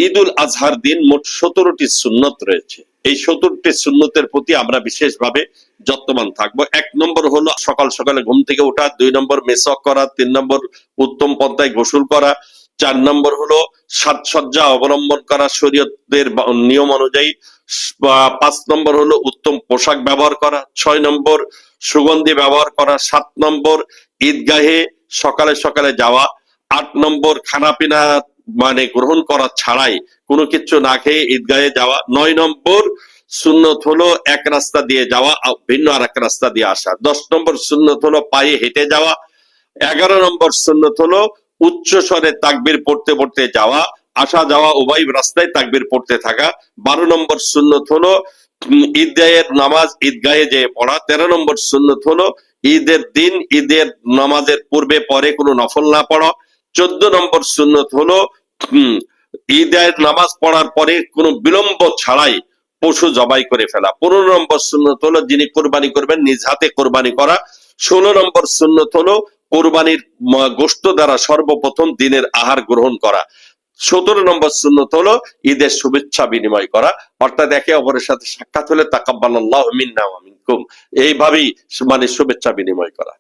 ঈদুল আজহার দিন মোট 17টি সুন্নত রয়েছে। এই 17টি সুন্নতের প্রতি আমরা বিশেষভাবে যত্নবান থাকবো। 1 নম্বর হলো সকাল সকালে ঘুম থেকে ওঠা, 2 নম্বর মেসওয়াক করা, 3 নম্বর উত্তম পন্থায় গোসল করা, 4 নম্বর হলো সাজসজ্জা অবলম্বন করা শরীয়তের নিয়ম অনুযায়ী, 5 নম্বর হলো উত্তম পোশাক ব্যবহার করা, 6 নম্বর সুগন্ধি ব্যবহার করা, 7 নম্বর ঈদগাহে সকালে সকালে যাওয়া, 8 নম্বর খানাপিনা গ্রহণ করা ছাড়াই কোনো কিছু না খেয়ে ঈদগাহে যাওয়া, 9 নম্বর সুন্নত হলো এক রাস্তা দিয়ে যাওয়া ভিন্ন আর এক রাস্তা দিয়ে আসা, 10 নম্বর সুন্নত হলো পায়ে হেঁটে যাওয়া, 11 নম্বর সুন্নত হলো উচ্চ স্বরে তাকবীর পড়তে পড়তে যাওয়া, আসা যাওয়া উভয় রাস্তায় তাকবীর পড়তে থাকা, 12 নম্বর সুন্নত হলো ঈদের নামাজ ঈদগাহে যেয়ে পড়া, 13 নম্বর সুন্নত হলো ঈদের দিন ঈদের নামাজের পূর্বে পরে কোনো নফল না পড়া, 14 নম্বর সুন্নত হলো ঈদের নামাজ পড়ার পরে কোনো বিলম্ব ছাড়াই পশু জবাই করে ফেলা, 15 নম্বর সুন্নত হলো যিনি কোরবানি করবেন নিজ হাতে কোরবানি করা, 16 নম্বর সুন্নত হলো কোরবানির গোশত দ্বারা সর্বপ্রথম দিনের আহার গ্রহণ করা, 17 নম্বর সুন্নত হলো ঈদের শুভেচ্ছা বিনিময় করা, অর্থাৎ একে অপরের সাথে সাক্ষাৎ হলে তাকাব্বালাল্লাহু মিন্না ওয়া মিনকুম, এইভাবেই শুভেচ্ছা বিনিময় করা।